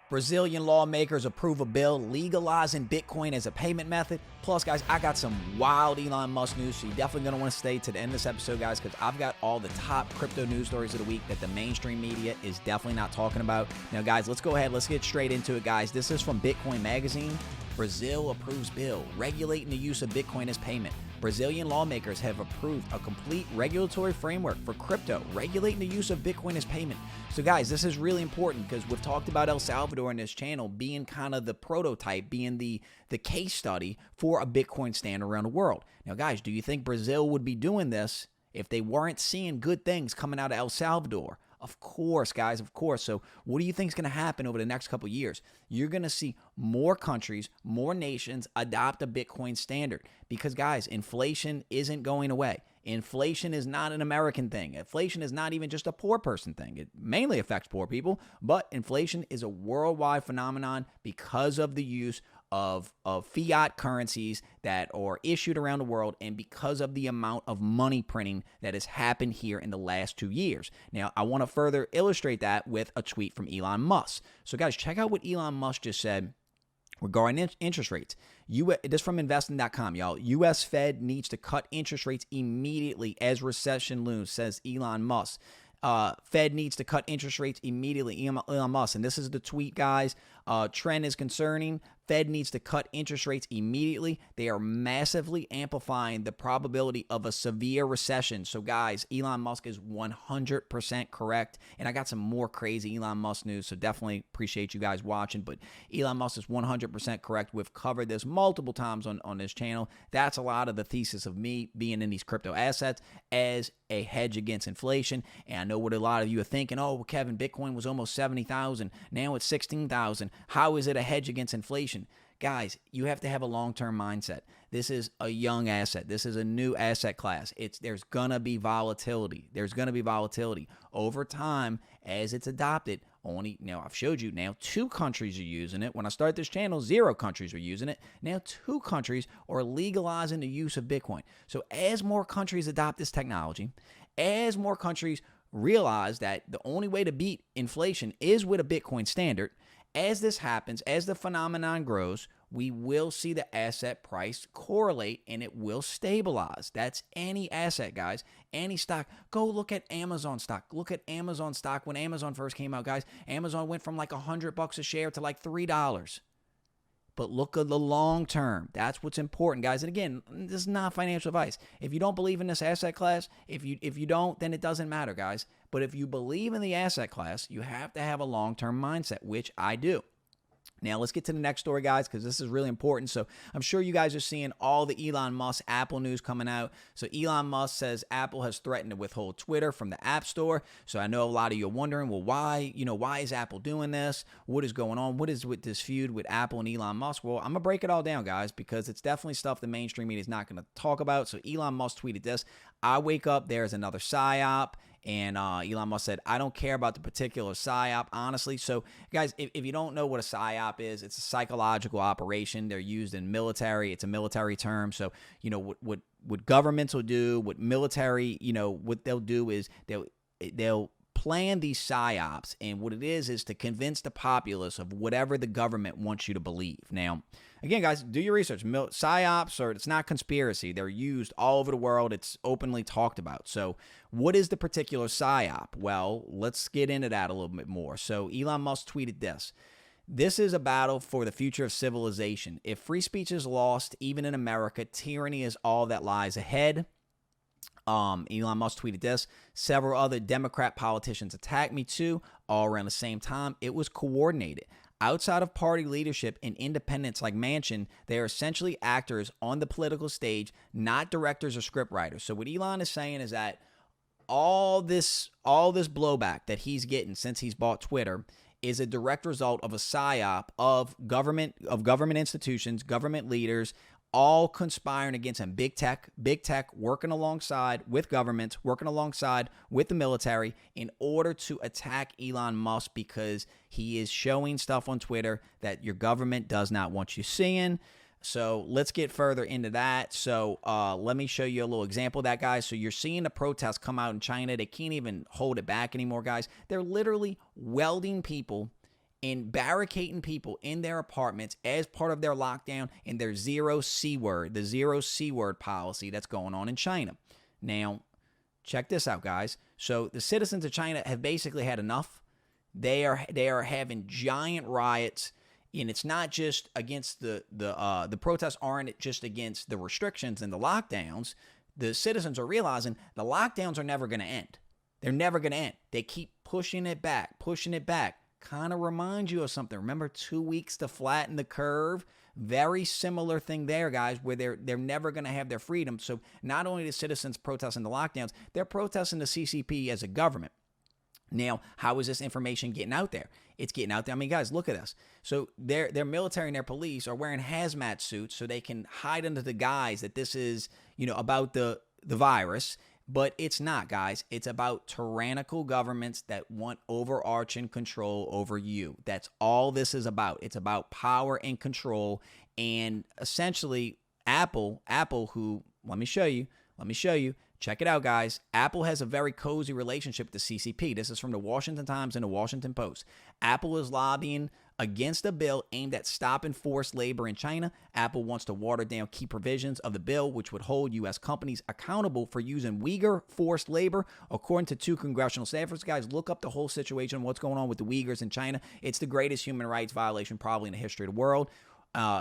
Brazilian lawmakers approve a bill legalizing Bitcoin as a payment method. Plus, guys, I got some wild Elon Musk news, so you're definitely going to want to stay to the end of this episode, guys, because I've got all the top crypto news stories of the week that the mainstream media is definitely not talking about. Now, guys, let's go ahead. Let's get straight into it, guys. This is from Bitcoin Magazine. Brazil approves bill regulating the use of Bitcoin as payment. Brazilian lawmakers have approved a complete regulatory framework for crypto, regulating the use of Bitcoin as payment. So guys, this is really important because we've talked about El Salvador in this channel being kind of the prototype, being the case study for a Bitcoin standard around the world. Now guys, do you think Brazil would be doing this if they weren't seeing good things coming out of El Salvador? Of course, guys, of course. So what do you think is going to happen over the next couple of years? You're going to see more countries, more nations adopt a Bitcoin standard because, guys, inflation isn't going away. Inflation is not an American thing. Inflation is not even just a poor person thing. It mainly affects poor people, but inflation is a worldwide phenomenon because of the use of fiat currencies that are issued around the world and because of the amount of money printing that has happened here in the last 2 years. Now, I want to further illustrate that with a tweet from Elon Musk. So, guys, check out what Elon Musk just said regarding interest rates. This from investing.com, y'all. U.S. Fed needs to cut interest rates immediately as recession looms, says Elon Musk. Fed needs to cut interest rates immediately, Elon Musk. And this is the tweet, guys. Trend is concerning. Fed needs to cut interest rates immediately. They are massively amplifying the probability of a severe recession. So, guys, Elon Musk is 100% correct. And I got some more crazy Elon Musk news, so definitely appreciate you guys watching. But Elon Musk is 100% correct. We've covered this multiple times on this channel. That's a lot of the thesis of me being in these crypto assets as a hedge against inflation. And I know what a lot of you are thinking. Oh, well, Kevin, Bitcoin was almost 70,000. Now it's 16,000. How is it a hedge against inflation? Guys, you have to have a long-term mindset. This is a young asset. This is a new asset class. There's going to be volatility. There's going to be volatility over time as it's adopted. Now, I've showed you now 2 countries are using it. When I started this channel, 0 countries were using it. Now 2 countries are legalizing the use of Bitcoin. So as more countries adopt this technology, as more countries realize that the only way to beat inflation is with a Bitcoin standard, as this happens, as the phenomenon grows, we will see the asset price correlate and it will stabilize. That's any asset, guys. Any stock. Go look at Amazon stock. Look at Amazon stock. When Amazon first came out, guys, Amazon went from like $100 a share to like $3. But look at the long term. That's what's important, guys. And again, this is not financial advice. If you don't believe in this asset class, if you don't, then it doesn't matter, guys. But if you believe in the asset class, you have to have a long-term mindset, which I do. Now, let's get to the next story, guys, because this is really important. So I'm sure you guys are seeing all the Elon Musk Apple news coming out. So Elon Musk says Apple has threatened to withhold Twitter from the App Store. So I know a lot of you are wondering, well, why is Apple doing this? What is going on? What is with this feud with Apple and Elon Musk? Well, I'm going to break it all down, guys, because it's definitely stuff the mainstream media is not going to talk about. So Elon Musk tweeted this: I wake up, there's another Psyop. And Elon Musk said, I don't care about the particular Psyop, honestly. So, guys, if you don't know what a Psyop is, it's a psychological operation. They're used in military. It's a military term. So, what governments will do, what military, what they'll do is they'll plan these psyops, and what it is to convince the populace of whatever the government wants you to believe. Now, again, guys, do your research. Psyops, it's not conspiracy. They're used all over the world. It's openly talked about. So what is the particular psyop? Well, let's get into that a little bit more. So Elon Musk tweeted this: this is a battle for the future of civilization. If free speech is lost, even in America, tyranny is all that lies ahead. Elon Musk tweeted this: several other Democrat politicians attacked me too, all around the same time. It was coordinated. Outside of party leadership and independents like Manchin, they are essentially actors on the political stage, not directors or scriptwriters. So what Elon is saying is that all this blowback that he's getting since he's bought Twitter is a direct result of a psyop of government institutions, government leaders, all conspiring against him. Big tech working alongside with governments, working alongside with the military in order to attack Elon Musk because he is showing stuff on Twitter that your government does not want you seeing. So let's get further into that. So let me show you a little example of that, guys. So you're seeing the protests come out in China. They can't even hold it back anymore, guys. They're literally welding people in barricading people in their apartments as part of their lockdown and their zero C word, the zero C word policy that's going on in China. Now, check this out, guys. So the citizens of China have basically had enough. They are having giant riots, and it's not just against the protests aren't just against the restrictions and the lockdowns. The citizens are realizing the lockdowns are never going to end. They're never going to end. They keep pushing it back, pushing it back. Kind of reminds you of something. Remember 2 weeks to flatten the curve? Very similar thing there, guys, where they're never going to have their freedom. So not only the citizens protesting the lockdowns, they're protesting the CCP as a government. Now, how is this information getting out there? It's getting out there. I mean, guys, look at this. So their military and their police are wearing hazmat suits so they can hide under the guise that this is, about the virus. But it's not, guys. It's about tyrannical governments that want overarching control over you. That's all this is about. It's about power and control. And essentially, Apple, who, let me show you. Check it out, guys. Apple has a very cozy relationship with the CCP. This is from the Washington Times and the Washington Post. Apple is lobbying against a bill aimed at stopping forced labor in China. Apple wants to water down key provisions of the bill, which would hold U.S. companies accountable for using Uyghur forced labor. According to 2 congressional staffers, guys, look up the whole situation, what's going on with the Uyghurs in China. It's the greatest human rights violation probably in the history of the world.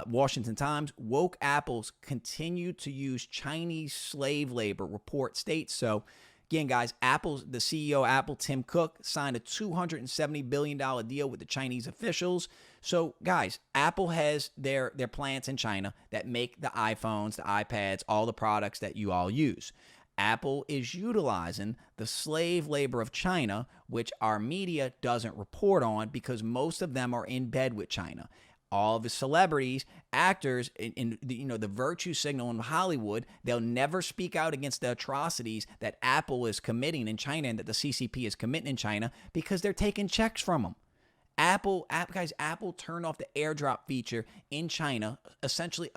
Washington Times, woke apples continue to use Chinese slave labor, report states. So again, guys, the CEO of Apple, Tim Cook, signed a $270 billion deal with the Chinese officials. So guys, Apple has their plants in China that make the iPhones, the iPads, all the products that you all use. Apple is utilizing the slave labor of China, which our media doesn't report on because most of them are in bed with China. All of the celebrities, actors, in the virtue signal in Hollywood, they'll never speak out against the atrocities that Apple is committing in China and that the CCP is committing in China because they're taking checks from them. Apple turned off the airdrop feature in China, essentially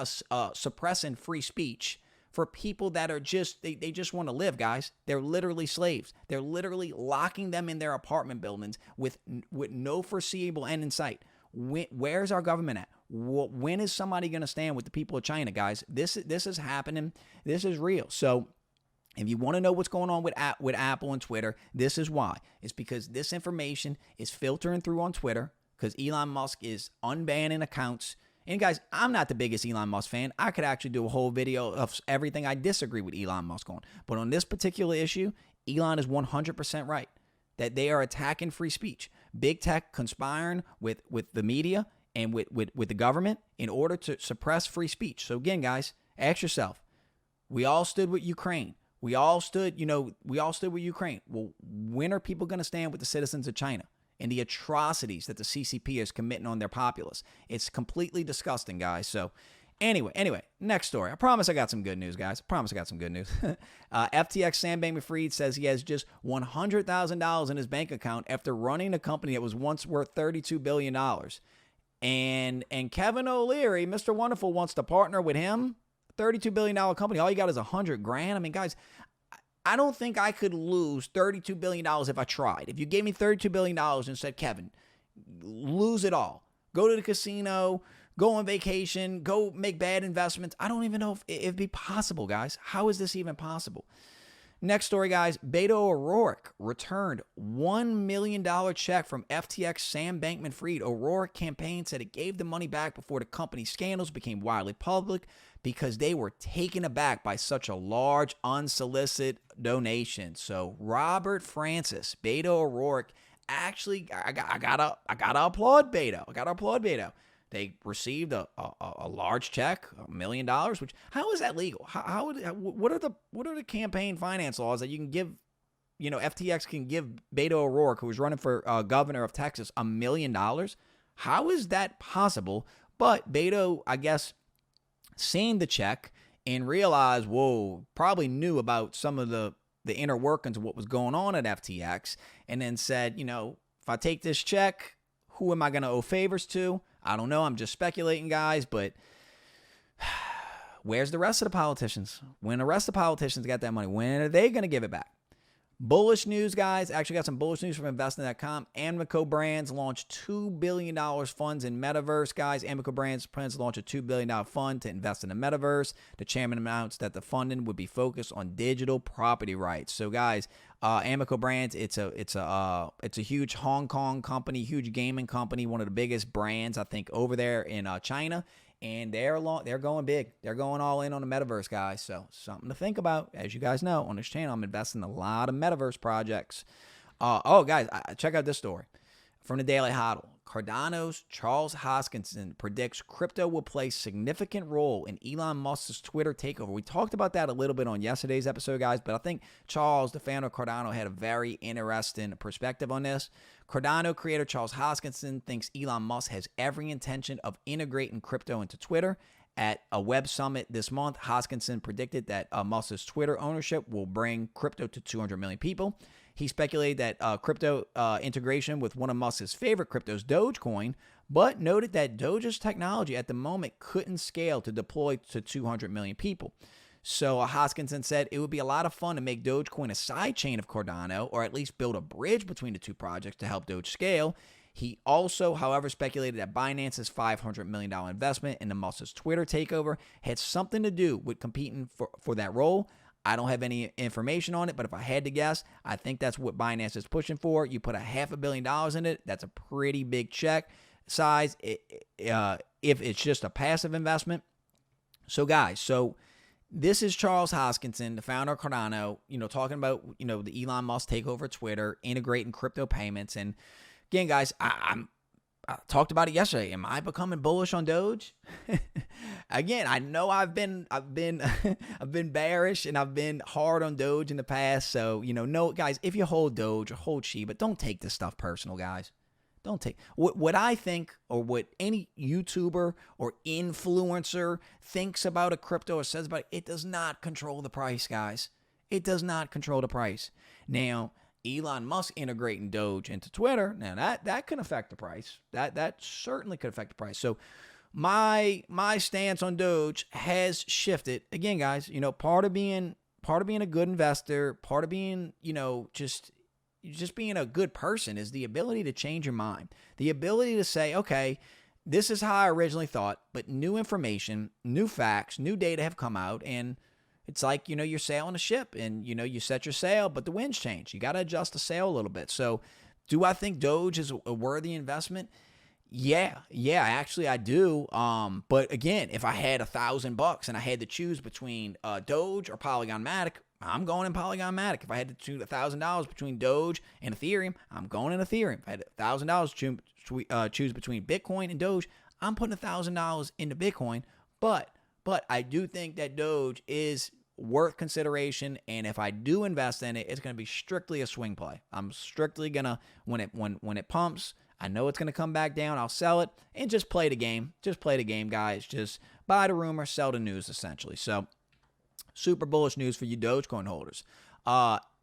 suppressing free speech for people that are they just want to live, guys. They're literally slaves. They're literally locking them in their apartment buildings with no foreseeable end in sight. Where's our government at? When is somebody going to stand with the people of China, guys? This is happening. This is real. So if you want to know what's going on with Apple and Twitter, this is why. It's because this information is filtering through on Twitter because Elon Musk is unbanning accounts. And guys, I'm not the biggest Elon Musk fan. I could actually do a whole video of everything I disagree with Elon Musk on. But on this particular issue, Elon is 100% right that they are attacking free speech. Big tech conspiring with the media and with the government in order to suppress free speech. So again, guys, ask yourself, we all stood with Ukraine. We all stood with Ukraine. Well, when are people going to stand with the citizens of China and the atrocities that the CCP is committing on their populace? It's completely disgusting, guys. So Anyway, next story. I promise I got some good news, guys. FTX Sam Bankman-Fried says he has just $100,000 in his bank account after running a company that was once worth $32 billion. And Kevin O'Leary, Mr. Wonderful, wants to partner with him. $32 billion company. All you got is $100,000. I mean, guys, I don't think I could lose $32 billion if I tried. If you gave me $32 billion and said, Kevin, lose it all. Go to the casino, go on vacation, go make bad investments. I don't even know if it'd be possible, guys. How is this even possible? Next story, guys. Beto ORourke returned $1 million check from FTX Sam Bankman-Fried. ORourke campaign said it gave the money back before the company's scandals became widely public because they were taken aback by such a large unsolicited donation. So Robert Francis, Beto ORourke, actually, I gotta applaud Beto. They received a large check, $1 million. Which, how is that legal? What are the campaign finance laws that you can give? FTX can give Beto ORourke, who was running for governor of Texas, $1 million. How is that possible? But Beto, I guess, seen the check and realized, probably knew about some of the inner workings of what was going on at FTX, and then said, if I take this check, who am I going to owe favors to? I don't know. I'm just speculating, guys, but where's the rest of the politicians? When the rest of the politicians got that money, when are they going to give it back? Bullish news, guys. Actually got some bullish news from investing.com. Mcco Brands launched $2 billion funds in metaverse, guys. Mcco Brands plans to launch a $2 billion fund to invest in the metaverse. The chairman announced that the funding would be focused on digital property rights. So, guys, Mcco Brands, it's a huge Hong Kong company, huge gaming company, one of the biggest brands, I think, over there in China. And they're going big. They're going all in on the metaverse, guys. So something to think about. As you guys know, on this channel, I'm investing in a lot of metaverse projects. Guys, check out this story from the Daily Hodl. Cardano's Charles Hoskinson predicts crypto will play significant role in Elon Musk's Twitter takeover. We talked about that a little bit on yesterday's episode, guys, but I think Charles, the founder of Cardano, had a very interesting perspective on this. Cardano creator Charles Hoskinson thinks Elon Musk has every intention of integrating crypto into Twitter. At a web summit this month, Hoskinson predicted that Musk's Twitter ownership will bring crypto to 200 million people. He speculated that crypto integration with one of Musk's favorite cryptos, Dogecoin, but noted that Doge's technology at the moment couldn't scale to deploy to 200 million people. So Hoskinson said it would be a lot of fun to make Dogecoin a sidechain of Cardano, or at least build a bridge between the two projects to help Doge scale. He also, however, speculated that Binance's $500 million investment in the Musk's Twitter takeover had something to do with competing for that role. I don't have any information on it, but if I had to guess, I think that's what Binance is pushing for. You put $500 million in it, that's a pretty big check size if it's just a passive investment. So, guys, this is Charles Hoskinson, the founder of Cardano, talking about, the Elon Musk takeover of Twitter, integrating crypto payments. And again, guys, I talked about it yesterday. Am I becoming bullish on Doge? Again, I know I've been bearish and I've been hard on Doge in the past. So, no, guys, if you hold Doge or hold Shiba, don't take this stuff personal, guys. Don't take what I think, or what any YouTuber or influencer thinks about a crypto or says about it. It does not control the price, guys. It does not control the price. Now, Elon Musk integrating Doge into Twitter, now that can affect the price. That certainly could affect the price. So my stance on Doge has shifted. Again, guys, part of being a good investor, part of being, just being a good person is the ability to change your mind. The ability to say, okay, this is how I originally thought, but new information, new facts, new data have come out, and it's like, you're sailing a ship and, you set your sail, but the winds change. You got to adjust the sail a little bit. So do I think Doge is a worthy investment? Yeah, actually I do. But again, if I had $1,000 and I had to choose between Doge or Polygon Matic, I'm going in Polygon Matic. If I had to choose $1,000 between Doge and Ethereum, I'm going in Ethereum. If I had $1,000 to choose between Bitcoin and Doge, I'm putting $1,000 into Bitcoin. But I do think that Doge is worth consideration, and if I do invest in it, it's going to be strictly a swing play. I'm strictly gonna when it pumps, I know it's going to come back down. I'll sell it and just play the game. Just play the game, guys. Just buy the rumor, sell the news, essentially. So, super bullish news for you Dogecoin holders.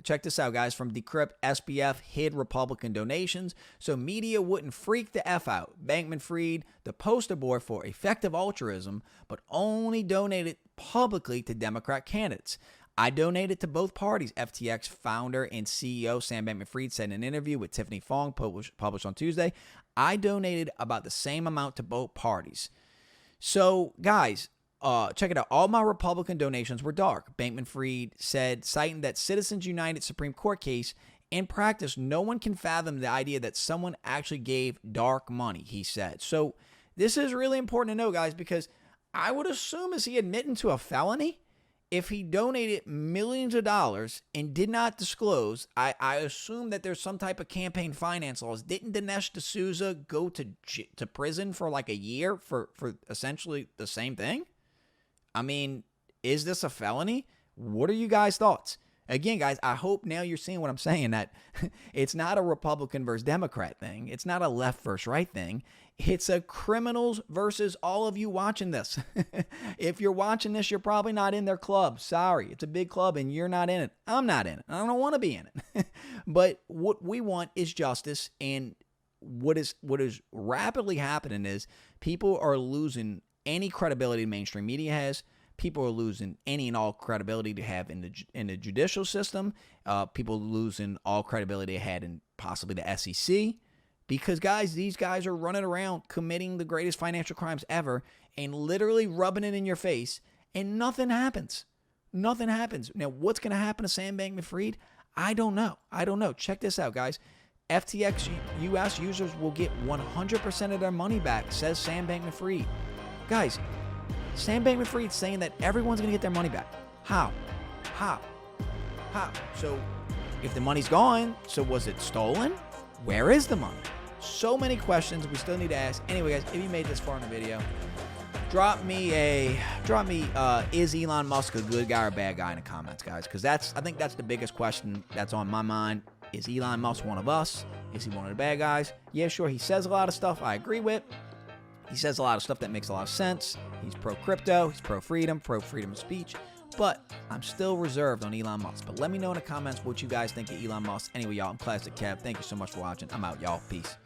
Check this out, guys. From Decrypt, SBF hid Republican donations so media wouldn't freak the F out. Bankman-Fried, the poster boy for effective altruism, but only donated publicly to Democrat candidates. I donated to both parties, FTX founder and CEO Sam Bankman-Fried said in an interview with Tiffany Fong published on Tuesday. I donated about the same amount to both parties. So, guys, check it out. All my Republican donations were dark, Bankman-Fried said, citing that Citizens United Supreme Court case. In practice, no one can fathom the idea that someone actually gave dark money, he said. So this is really important to know, guys, because I would assume, is he admitting to a felony? If he donated millions of dollars and did not disclose, I assume that there's some type of campaign finance laws. Didn't Dinesh D'Souza go to prison for like a year for essentially the same thing? I mean, is this a felony? What are you guys' thoughts? Again, guys, I hope now you're seeing what I'm saying, that it's not a Republican versus Democrat thing. It's not a left versus right thing. It's a criminals versus all of you watching this. If you're watching this, you're probably not in their club. Sorry, it's a big club and you're not in it. I'm not in it. I don't want to be in it. But what we want is justice, and what is rapidly happening is people are losing any credibility mainstream media has. People are losing any and all credibility they have in the judicial system. People losing all credibility they had in possibly the SEC. Because, guys, these guys are running around committing the greatest financial crimes ever and literally rubbing it in your face, and nothing happens. Nothing happens. Now, what's going to happen to Sam Bankman-Fried? I don't know. Check this out, guys. FTX US users will get 100% of their money back, says Sam Bankman-Fried. Guys, Sam Bankman-Fried saying that everyone's going to get their money back. How? So, if the money's gone, so was it stolen? Where is the money? So many questions we still need to ask. Anyway, guys, if you made this far in the video, drop me is Elon Musk a good guy or bad guy in the comments, guys? Because I think that's the biggest question that's on my mind. Is Elon Musk one of us? Is he one of the bad guys? Yeah, sure, he says a lot of stuff I agree with. He says a lot of stuff that makes a lot of sense. He's pro-crypto, he's pro-freedom of speech. But I'm still reserved on Elon Musk. But let me know in the comments what you guys think of Elon Musk. Anyway, y'all, I'm Classic Kev. Thank you so much for watching. I'm out, y'all. Peace.